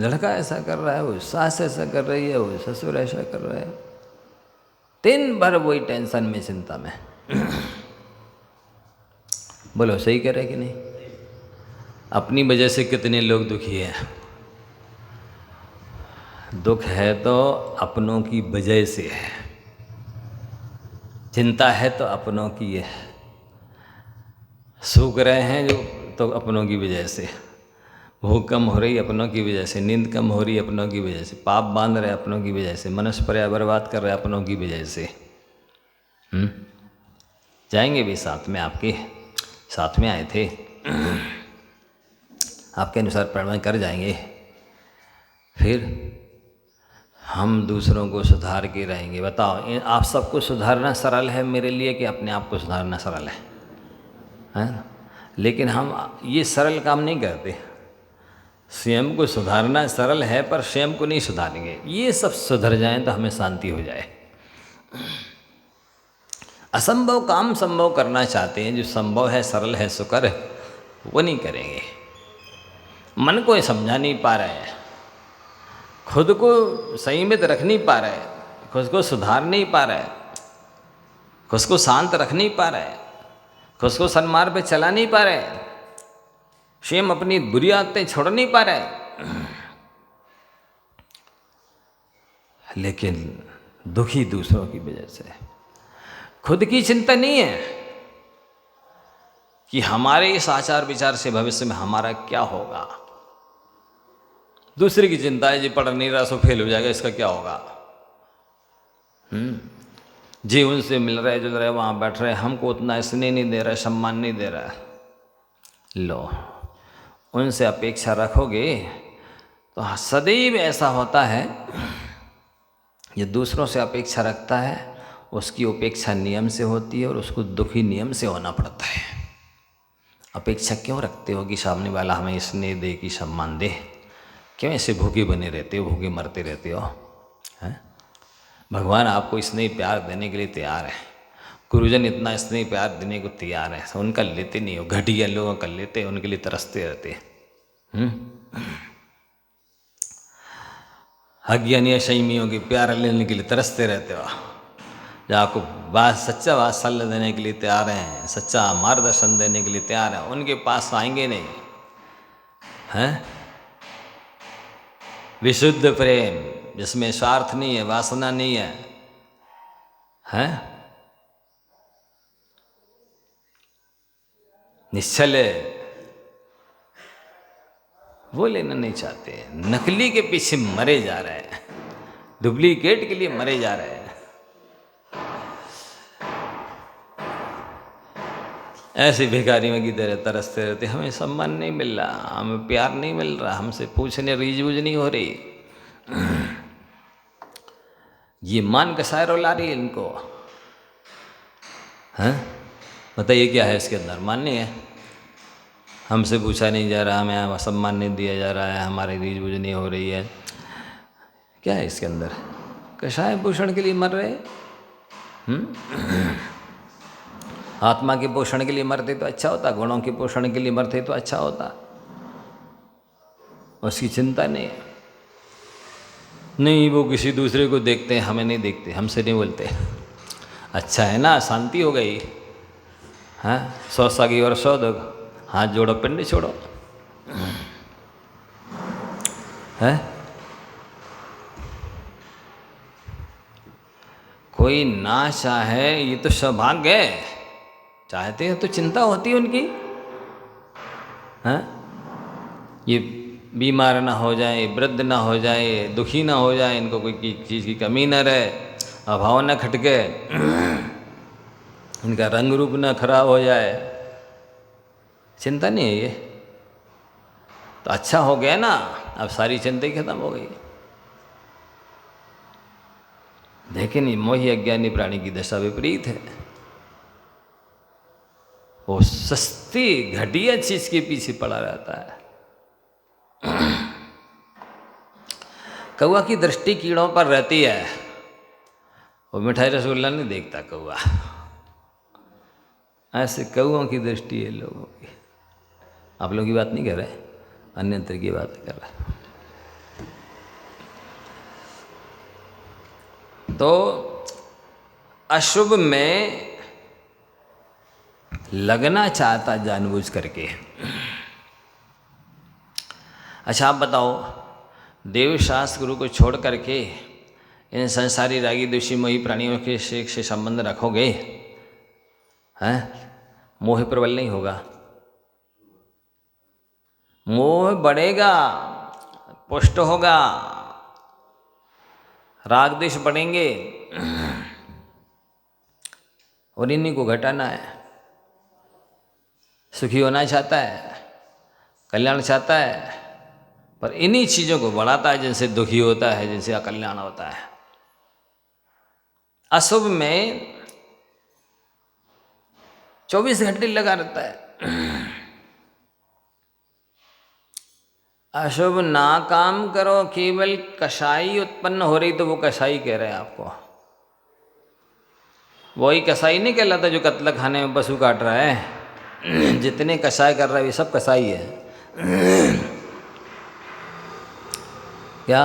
लड़का ऐसा कर रहा है, वो सास ऐसा कर रही है, वो ससुर ऐसा कर रहा है। दिन भर वही टेंशन में, चिंता में। बोलो, सही कह रहे कि नहीं? अपनी वजह से कितने लोग दुखी हैं। दुख है तो अपनों की वजह से है, चिंता है तो अपनों की है, सूख रहे हैं जो तो अपनों की वजह से, भूख कम हो रही अपनों की वजह से, नींद कम हो रही अपनों की वजह से, पाप बांध रहे अपनों की वजह से, मनुष्य पर्याय बर्बाद कर रहे अपनों की वजह से। जाएंगे भी साथ में, आपके साथ में आए थे, आपके अनुसार प्रमाण कर जाएंगे। फिर हम दूसरों को सुधार के रहेंगे। बताओ, आप सबको सुधारना सरल है मेरे लिए कि अपने आप को सुधारना सरल है? हैं? लेकिन हम ये सरल काम नहीं करते। स्वयं को सुधारना सरल है, पर स्वयं को नहीं सुधारेंगे। ये सब सुधर जाएं तो हमें शांति हो जाए। असंभव काम संभव करना चाहते हैं, जो संभव है, सरल है, सुकर है, वो नहीं करेंगे। मन को समझा नहीं पा रहे हैं, खुद को संयमित रख नहीं पा रहे, खुद को सुधार नहीं पा रहे, खुद को शांत रख नहीं पा रहे, खुद को सन्मार्ग पे चला नहीं पा रहे, स्वयं अपनी बुरी आदतें छोड़ नहीं पा रहे, लेकिन दुखी दूसरों की वजह से। खुद की चिंता नहीं है कि हमारे इस आचार विचार से भविष्य में हमारा क्या होगा। दूसरे की चिंता है, जी पढ़ नहीं रहा सो फेल हो जाएगा, इसका क्या होगा। जी उनसे मिल रहे जुल रहे, वहाँ बैठ रहे, हमको उतना स्नेह नहीं दे रहा है, सम्मान नहीं दे रहा है। लो, उनसे अपेक्षा रखोगे तो सदैव ऐसा होता है, ये दूसरों से अपेक्षा रखता है, उसकी उपेक्षा नियम से होती है और उसको दुखी नियम से होना पड़ता है। अपेक्षा क्यों रखते हो कि सामने वाला हमें स्नेह दे, कि सम्मान दे? क्यों ऐसे भूखे बने रहते हो, भूखे मरते रहते हो? हैं? भगवान आपको स्नेह प्यार देने के लिए तैयार है, गुरुजन इतना स्नेह प्यार देने को तैयार है, उनका लेते नहीं हो। घटिया लोगों का लेते, उनके लिए तरसते रहते। अज्ञानी संयमियों की प्यार लेने के लिए तरसते रहते हो, जो आपको सच्चा वात्सल्य देने के लिए तैयार हैं, सच्चा मार्गदर्शन देने के लिए तैयार हैं, उनके पास आएंगे नहीं। हैं? विशुद्ध प्रेम जिसमें स्वार्थ नहीं है, वासना नहीं है, हैं? निश्चल है, वो लेना नहीं चाहते। नकली के पीछे मरे जा रहे हैं, डुप्लीकेट के लिए मरे जा रहे हैं। ऐसे भिखारियों की तरह तरसते रहते, हमें सम्मान नहीं मिल रहा, हमें प्यार नहीं मिल रहा, हमसे पूछने रीझबूझ नहीं हो रही। ये मान कसाय रोला रही है इनको। हैं? बताइए क्या है इसके अंदर? मान नहीं है, हमसे पूछा नहीं जा रहा, हमें सम्मान नहीं दिया जा रहा है, हमारी रीझबूझ नहीं हो रही है। क्या है इसके अंदर? कसाय पोषण के लिए मर रहे। आत्मा के पोषण के लिए मरते तो अच्छा होता, गुणों के पोषण के लिए मरते तो अच्छा होता। उसकी चिंता नहीं है। नहीं, वो किसी दूसरे को देखते हैं, हमें नहीं देखते, हमसे नहीं बोलते। अच्छा है ना, शांति हो गई। हाँ, 100 सागी और 100 दुख, हाथ जोड़ो पिंड छोड़ो। है कोई ना चाहे, ये तो सौभाग्य है। चाहते हैं तो चिंता होती है उनकी। हैं? ये बीमार ना हो जाए, वृद्ध ना हो जाए, दुखी ना हो जाए, इनको कोई चीज़ की कमी ना रहे, अभाव ना खटके, इनका रंग रूप ना खराब हो जाए, चिंता नहीं है ये। तो अच्छा हो गया ना, अब सारी चिंता ही खत्म हो गई। लेकिन ये मोही अज्ञानी प्राणी की दशा विपरीत है। वो सस्ती घटिया चीज के पीछे पड़ा रहता है। कौआ की दृष्टि कीड़ों पर रहती है, वो मिठाई रसगुल्ला नहीं देखता कौआ। ऐसे कौओं की दृष्टि है लोगों की। आप लोगों की बात नहीं कर रहे, अन्यत्र की बात कर रहे। तो अशुभ में लगना चाहता जानबूझ करके। अच्छा आप बताओ, देवशास्त्र गुरु को छोड़ करके इन संसारी रागी दूषी मोही प्राणियों के से संबंध रखोगे, हैं? मोह प्रबल नहीं होगा, मोह बढ़ेगा, पुष्ट होगा, राग द्वेष बढ़ेंगे, और इन्हीं को घटाना है। सुखी होना चाहता है, कल्याण चाहता है, पर इन्हीं चीज़ों को बढ़ाता है जिनसे दुखी होता है, जिनसे अकल्याण होता है। अशुभ में 24 घंटे लगा रहता है। अशुभ ना काम करो, केवल कसाई उत्पन्न हो रही तो वो कसाई कह रहे हैं आपको। वही कसाई नहीं कहलाता जो कत्ल खाने में पशु काट रहा है। जितने कसाई कर रहा है ये सब कसाई है। क्या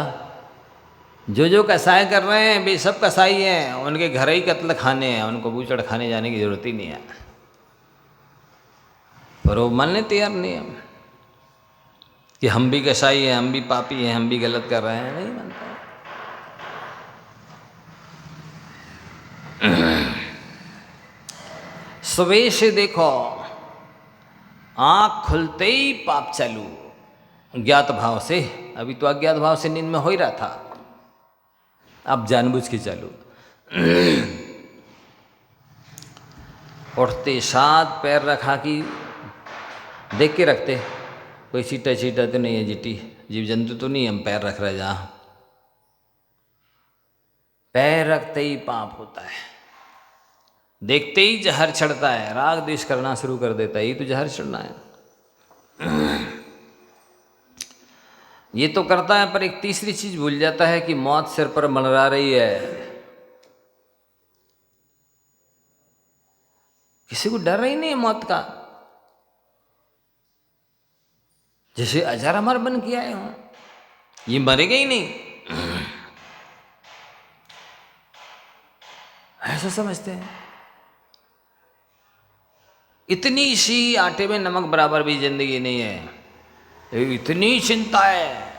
जो कसाई कर रहे हैं वे सब कसाई हैं, उनके घर ही कत्ल खाने हैं, उनको बूचड़ खाने जाने की जरूरत ही नहीं है। पर वो मानने तैयार नहीं है कि हम भी कसाई हैं, हम भी पापी हैं, हम भी गलत कर रहे हैं, नहीं मानता। सुबह से देखो आँख खुलते ही पाप चालू, ज्ञात भाव से। अभी तो अज्ञात भाव से नींद में हो ही रहा था, अब जानबूझ के चालू। उठते साथ पैर रखा कि देख के रखते, कोई चीटा चीटा तो नहीं है, जीटी जीव जंतु तो नहीं, हम पैर रख रहे जहाँ। पैर रखते ही पाप होता है, देखते ही जहर चढ़ता है, राग द्वेष करना शुरू कर देता है, ये तो जहर चढ़ना है। ये तो करता है, पर एक तीसरी चीज भूल जाता है कि मौत सिर पर मंडरा रही है। किसी को डर ही नहीं है मौत का, जैसे अजर अमर बन के आए हों, ये मरेगा ही नहीं, ऐसा समझते हैं। इतनी सी आटे में नमक बराबर भी जिंदगी नहीं है, इतनी चिंता है।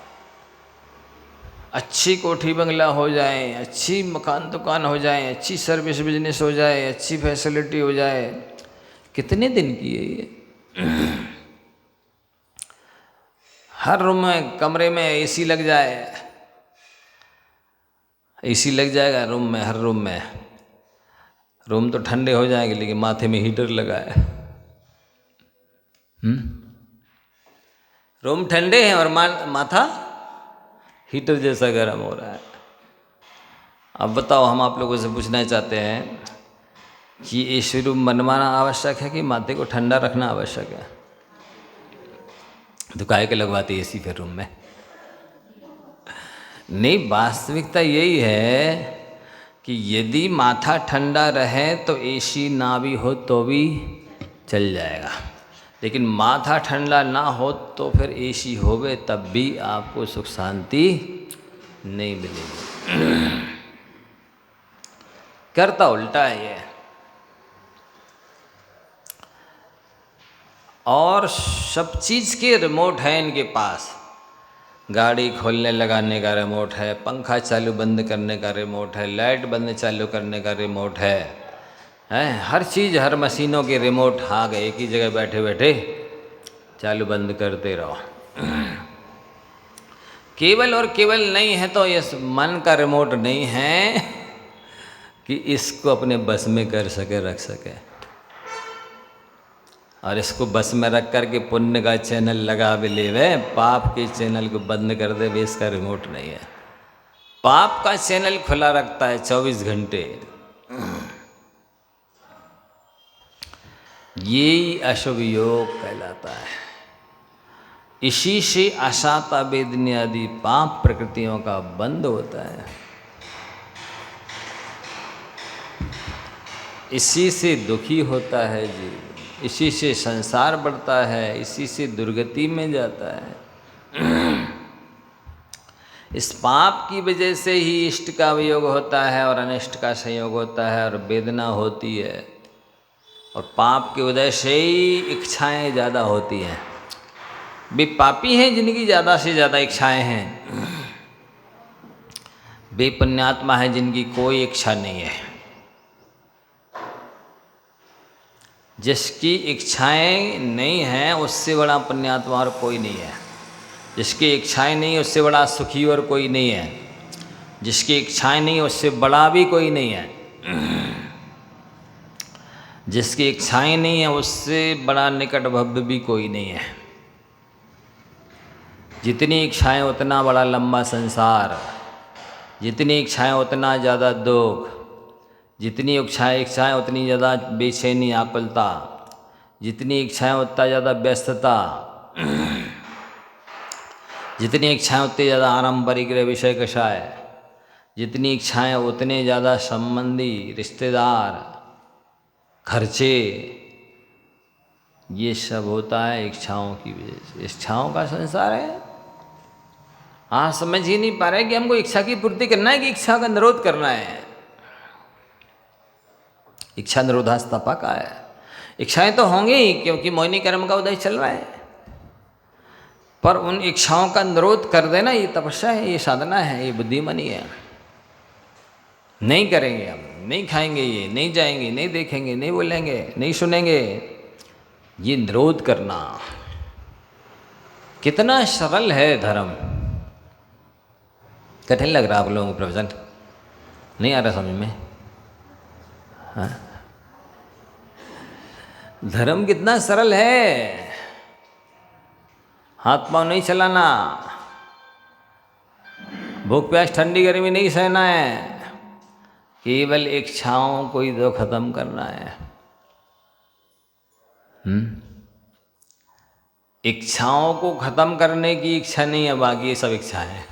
अच्छी कोठी बंगला हो जाए, अच्छी मकान दुकान हो जाए, अच्छी सर्विस बिजनेस हो जाए, अच्छी फैसिलिटी हो जाए, कितने दिन की है ये। हर रूम में, कमरे में एसी लग जाए, एसी लग जाएगा रूम में, हर रूम में। रूम तो ठंडे हो जाएंगे लेकिन माथे में हीटर लगा है। रूम ठंडे हैं और माथा हीटर जैसा गर्म हो रहा है। अब बताओ, हम आप लोगों से पूछना चाहते हैं कि एसी रूम बनवाना आवश्यक है कि माथे को ठंडा रखना आवश्यक है? तो काहे के लगवाते एसी फिर रूम में? नहीं, वास्तविकता यही है कि यदि माथा ठंडा रहे तो एसी ना भी हो तो भी चल जाएगा, लेकिन माथा ठंडा ना हो तो फिर एसी होवे तब भी आपको सुख शांति नहीं मिलेगी। करता उल्टा है ये। और सब चीज़ के रिमोट है इनके पास। गाड़ी खोलने लगाने का रिमोट है, पंखा चालू बंद करने का रिमोट है, लाइट बंद चालू करने का रिमोट है, हर चीज़, हर मशीनों के रिमोट आ गए, एक ही जगह बैठे बैठे चालू बंद करते रहो। केवल और केवल नहीं है तो इस मन का रिमोट नहीं है कि इसको अपने बस में कर सके, रख सके। और इसको बस में रख कर के पुण्य का चैनल लगा भी ले वे, पाप के चैनल को बंद कर दे वे, इसका रिमोट नहीं है। पाप का चैनल खुला रखता है 24 घंटे। ये अशुभ योग कहलाता है। इसी से अशाता वेदनी आदि पाप प्रकृतियों का बंद होता है। इसी से दुखी होता है जी, इसी से संसार बढ़ता है, इसी से दुर्गति में जाता है। इस पाप की वजह से ही इष्ट का वियोग होता है और अनिष्ट का संयोग होता है और वेदना होती है। और पाप की वजह से ही इच्छाएं ज़्यादा होती हैं। वे पापी हैं जिनकी ज़्यादा से ज़्यादा इच्छाएं हैं, वे पुण्यात्मा हैं जिनकी कोई इच्छा नहीं है। जिसकी इच्छाएं नहीं हैं उससे बड़ा पुण्यात्मा और कोई नहीं है। जिसकी इच्छाएं नहीं उससे बड़ा सुखी और कोई नहीं है। जिसकी इच्छाएं नहीं उससे बड़ा भी कोई नहीं है। जिसकी इच्छाएं नहीं है उससे बड़ा निकट भव्य भी कोई नहीं है। जितनी इच्छाएं उतना बड़ा लंबा संसार, जितनी इच्छाएं उतना ज़्यादा दुख, जितनी इच्छाएं उतनी ज़्यादा बेचैनी आकुलता, जितनी इच्छाएं उतना ज़्यादा व्यस्तता। जितनी इच्छाएं उतनी ज़्यादा आरंभ परिग्रह विषय कषाय, जितनी इच्छाएं उतने ज़्यादा संबंधी रिश्तेदार खर्चे, ये सब होता है इच्छाओं की वजह से। इच्छाओं का संसार है। हाँ, समझ ही नहीं पा रहे कि हमको इच्छा की पूर्ति करना है कि इच्छा का निरोध करना है। इच्छा निरोधास्तपा का है। इच्छाएं तो होंगी ही, क्योंकि मोहिनी कर्म का उदय चल रहा है, पर उन इच्छाओं का निरोध कर देना ये तपस्या है, ये साधना है, ये बुद्धिमानी है। नहीं करेंगे हम, नहीं खाएंगे, ये नहीं जाएंगे, नहीं देखेंगे, नहीं बोलेंगे, नहीं सुनेंगे, ये निरोध करना कितना सरल है धर्म। कठिन लग रहा आप लोगों को प्रवचन? नहीं आ रहा समझ में? हाँ? धर्म कितना सरल है। हाथ पांव नहीं चलाना, भूख प्यास ठंडी गर्मी नहीं सहना है, केवल इच्छाओं को ही तो खत्म करना है। इच्छाओं को खत्म करने की इच्छा नहीं है, बाकी ये सब इच्छा है।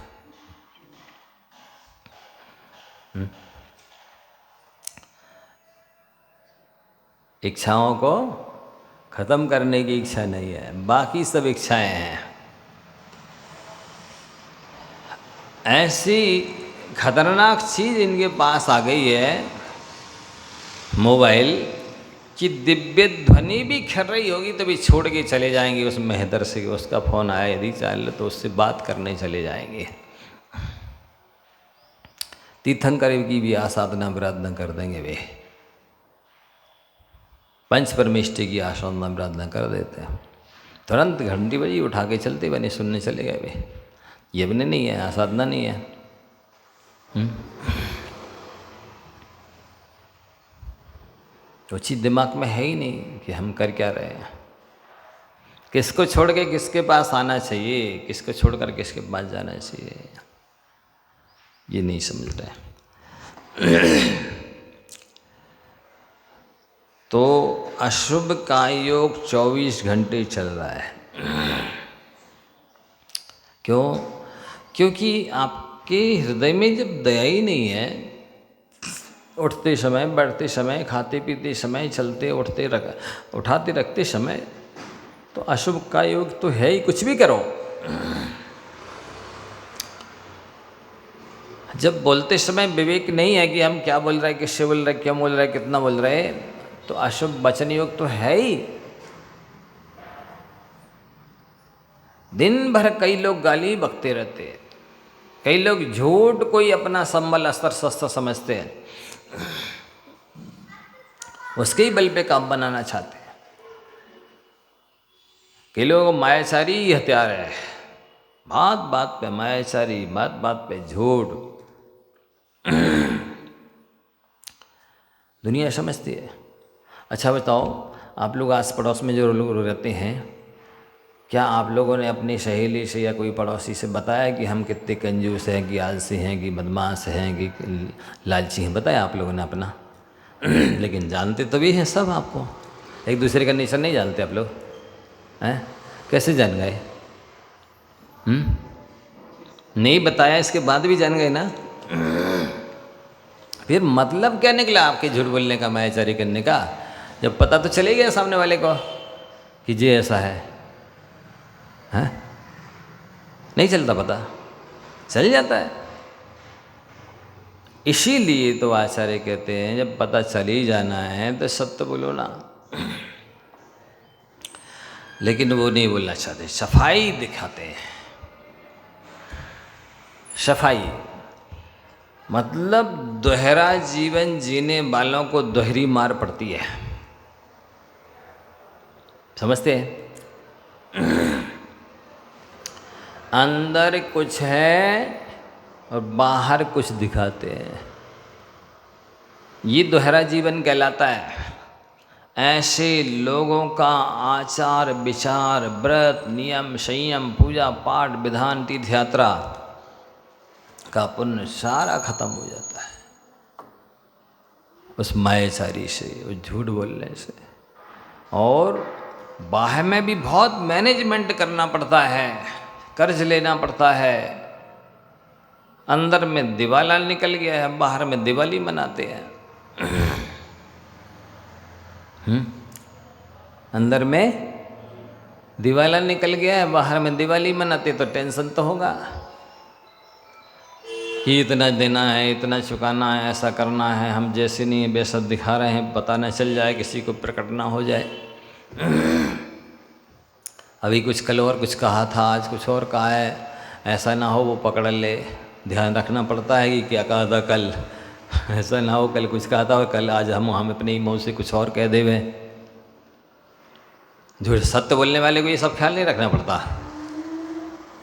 इच्छाओं को खत्म करने की इच्छा नहीं है, बाकी सब इच्छाएं हैं। ऐसी खतरनाक चीज इनके पास आ गई है मोबाइल कि दिव्य ध्वनि भी खर रही होगी तो भी छोड़ के चले जाएंगे उस मेहदर से। उसका फोन आया यदि चाल तो उससे बात करने चले जाएंगे। तीर्थंकर की भी आसाधना आराधना कर देंगे वे, पंच परमेष्टि की आसाधना आराधना कर देते हैं। तुरंत घंटी बजी उठा के चलते बने सुनने चले गए वे। ये बने नहीं है, आसाधना नहीं है। तो चीज दिमाग में है ही नहीं कि हम कर क्या रहे हैं। किसको छोड़ के किसके पास आना चाहिए, किसको छोड़कर किसके पास जाना चाहिए, ये नहीं समझ रहे। तो अशुभ का योग 24 घंटे चल रहा है। क्यों? क्योंकि आपके हृदय में जब दया ही नहीं है, उठते समय, बैठते समय, खाते पीते समय, चलते उठते उठाते रखते समय, तो अशुभ का योग तो है ही। कुछ भी करो, जब बोलते समय विवेक नहीं है कि हम क्या बोल रहे हैं, किससे बोल रहे हैं, क्यों बोल रहे हैं, कितना बोल रहे हैं, तो अशुभ वचन योग तो है ही। दिन भर कई लोग गाली बकते रहते हैं, कई लोग झूठ कोई अपना संबल अस्त्र शस्त्र समझते हैं, उसके ही बल पे काम बनाना चाहते हैं। कई लोग मायाचारी ही हथियार है, बात बात पे मायाचारी, बात बात पे झूठ। दुनिया समझती है। अच्छा बताओ, आप लोग आस पड़ोस में जो लोग रहते हैं, क्या आप लोगों ने अपनी सहेली से या कोई पड़ोसी से बताया कि हम कितने कंजूस हैं, कि आलसी हैं, कि बदमाश हैं, कि लालची हैं? बताया आप लोगों ने अपना? लेकिन जानते तो भी हैं सब आपको। एक दूसरे का नेचर नहीं जानते आप लोग हैं? कैसे जान गए? नहीं बताया इसके बाद भी जान गए ना? फिर मतलब क्या निकला आपके झूठ बोलने का, मायाचारी करने का? जब पता तो चले गया सामने वाले को कि ये ऐसा है। नहीं चलता पता, चल जाता है। इसीलिए तो आचार्य कहते हैं जब पता चल ही जाना है तो सत्य बोलो ना। लेकिन वो नहीं बोलना चाहते, सफाई दिखाते हैं। सफाई मतलब दोहरा जीवन जीने वालों को दोहरी मार पड़ती है, समझते हैं? अंदर कुछ है और बाहर कुछ दिखाते हैं, ये दोहरा जीवन कहलाता है। ऐसे लोगों का आचार विचार, व्रत नियम संयम, पूजा पाठ विधान तीर्थ यात्रा का पुण्य सारा खत्म हो जाता है उस मायाचारी से, उस झूठ बोलने से। और बाहर में भी बहुत मैनेजमेंट करना पड़ता है, कर्ज लेना पड़ता है। अंदर में दिवाला निकल गया है, बाहर में दिवाली मनाते हैं। अंदर में दिवाला निकल गया है, बाहर में दिवाली मनाते, तो टेंशन तो होगा कि इतना देना है, इतना चुकाना है, ऐसा करना है, हम जैसे नहीं वैसा दिखा रहे हैं, पता न चल जाए, किसी को प्रकट ना हो जाए। अभी कुछ कल और कुछ कहा था, आज कुछ और कहा है, ऐसा ना हो वो पकड़ ले। ध्यान रखना पड़ता है कि क्या कहा था कल, ऐसा ना हो कल कुछ कहा था और कल आज हम अपने मुँह से कुछ और कह देवे। झूठ सत्य बोलने वाले को ये सब ख्याल नहीं रखना पड़ता,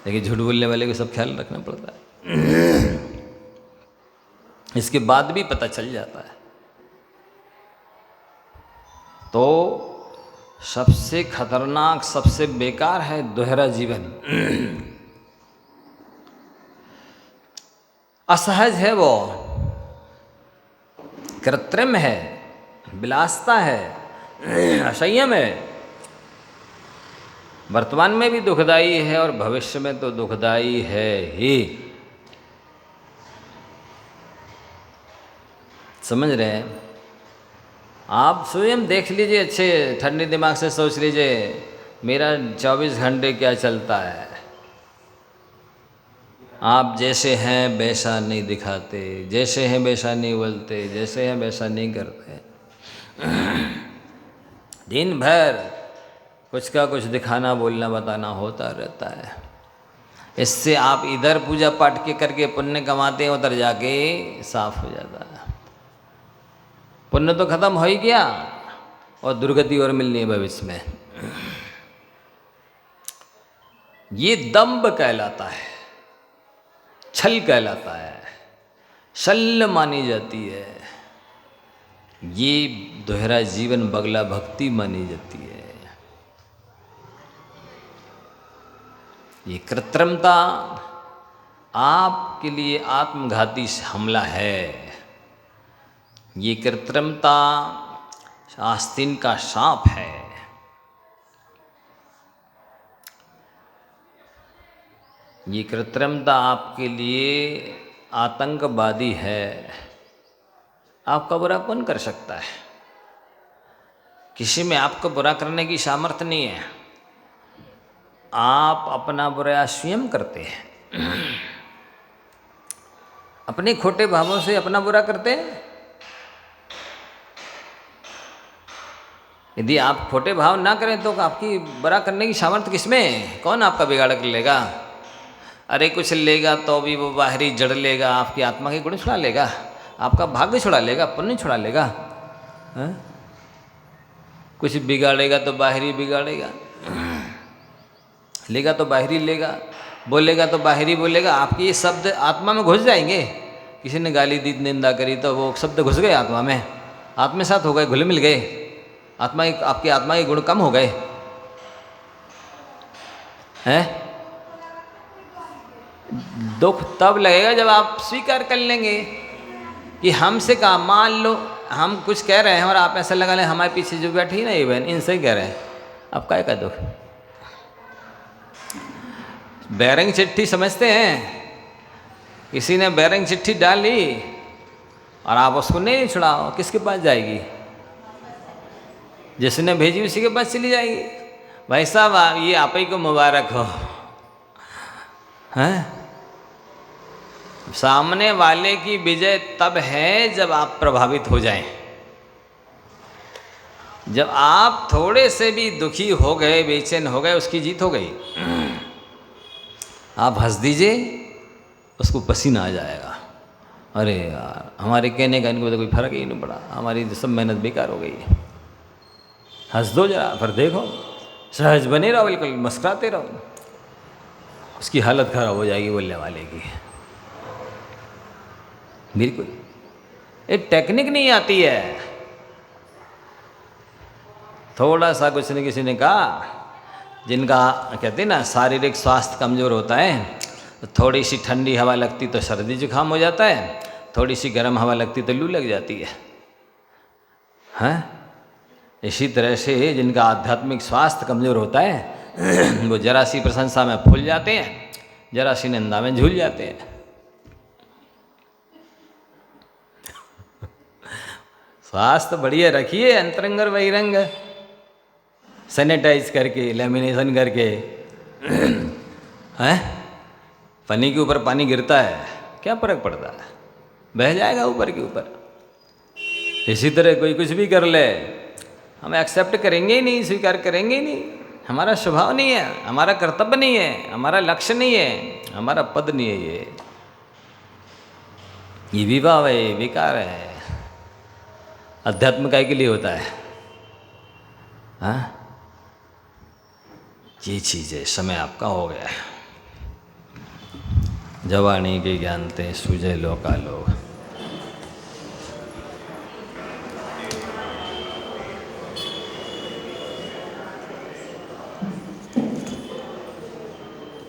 लेकिन झूठ बोलने वाले को सब ख्याल रखना पड़ता है। इसके बाद भी पता चल जाता है। तो सबसे खतरनाक, सबसे बेकार है दोहरा जीवन। असहज है वो, कृत्रिम है, विलासता है, असंयम है। वर्तमान में भी दुखदाई है और भविष्य में तो दुखदाई है ही। समझ रहे हैं? आप स्वयं देख लीजिए, अच्छे ठंडे दिमाग से सोच लीजिए, मेरा 24 घंटे क्या चलता है। आप जैसे हैं वैसा नहीं दिखाते, जैसे हैं वैसा नहीं बोलते, जैसे हैं वैसा नहीं करते। दिन भर कुछ का कुछ दिखाना, बोलना, बताना होता रहता है। इससे आप इधर पूजा पाठ के करके पुण्य कमाते हैं, उधर जाके साफ हो जाता है। पुण्य तो खत्म हो ही गया और दुर्गति और मिलनी है भविष्य में। ये दंभ कहलाता है, छल कहलाता है, शल्य मानी जाती है। ये दोहरा जीवन, बगला भक्ति मानी जाती है। ये कृत्रिमता आपके लिए आत्मघाती हमला है। ये कृत्रिमता आस्तीन का सांप है। ये कृत्रिमता आपके लिए आतंकवादी है। आपका बुरा कौन कर सकता है? किसी में आपको बुरा करने की सामर्थ्य नहीं है। आप अपना बुरा स्वयं करते हैं। अपने खोटे भावों से अपना बुरा करते हैं। यदि आप खोटे भाव ना करें तो आपकी बुरा करने की सामर्थ्य किसमें? कौन आपका बिगाड़ कर लेगा? अरे कुछ लेगा तो भी वो बाहरी जड़ लेगा, आपकी आत्मा के गुण छुड़ा लेगा, आपका भाग्य छुड़ा लेगा, पुण्य छुड़ा लेगा। है? कुछ बिगाड़ेगा तो बाहरी बिगाड़ेगा, लेगा तो बाहरी लेगा, बोलेगा तो बाहरी बोलेगा। आपके ये शब्द आत्मा में घुस जाएंगे। किसी ने गाली दी, निंदा करी, तो वो शब्द घुस गए आत्मा में, आत्मसात हो गए, घुल मिल गए। आपकी आत्मा के गुण कम हो गए हैं। दुख तब लगेगा जब आप स्वीकार कर लेंगे कि हमसे कहा, मान लो हम कुछ कह रहे हैं और आप ऐसा लगा लें हमारे पीछे जो बैठी ना ये बहन, इनसे ही कह रहे हैं, अब क्या का दुख। बैरंग चिट्ठी समझते हैं, किसी ने बैरंग चिट्ठी डाली और आप उसको नहीं छुड़ाओ, किसके पास जाएगी? जिसने भेजी उसी के पास चली जाएगी। भाई साहब ये आप ही को मुबारक हो। हैं? सामने वाले की विजय तब है जब आप प्रभावित हो जाएं। जब आप थोड़े से भी दुखी हो गए, बेचैन हो गए, उसकी जीत हो गई। आप हंस दीजिए, उसको पसीना आ जाएगा। अरे यार, हमारे कहने का इनको तो कोई फर्क ही नहीं पड़ा, हमारी सब मेहनत बेकार हो गई। हंस दो जरा, फिर देखो, सहज बने रहो, बिल्कुल मुस्कुराते रहो, उसकी हालत खराब हो जाएगी बोलने वाले की। बिल्कुल ये टेक्निक नहीं आती है। थोड़ा सा कुछ ने किसी ने कहा, जिनका कहते हैं ना शारीरिक स्वास्थ्य कमज़ोर होता है, तो थोड़ी सी ठंडी हवा लगती तो सर्दी जुकाम हो जाता है, थोड़ी सी गर्म हवा लगती तो लू लग जाती है। हैं? इसी तरह से जिनका आध्यात्मिक स्वास्थ्य कमज़ोर होता है वो जरा सी प्रशंसा में फूल जाते हैं, जरा सी निंदा में झूल जाते हैं। स्वास्थ्य बढ़िया रखिए, अंतरंग और बहिरंग सैनिटाइज करके, लेमिनेशन करके। हैं, पन्नी के ऊपर पानी गिरता है, क्या फर्क पड़ता है, बह जाएगा ऊपर के ऊपर। इसी तरह कोई कुछ भी कर ले, हम एक्सेप्ट करेंगे ही नहीं, स्वीकार करेंगे ही नहीं। हमारा स्वभाव नहीं है, हमारा कर्तव्य नहीं है, हमारा लक्ष्य नहीं है, हमारा पद नहीं है। ये विभाव है, ये विकार है। अध्यात्म काय के लिए होता है? हाँ, ये चीज़ है। समय आपका हो गया है। जवानी के ज्ञानते सूझे लोकालोक।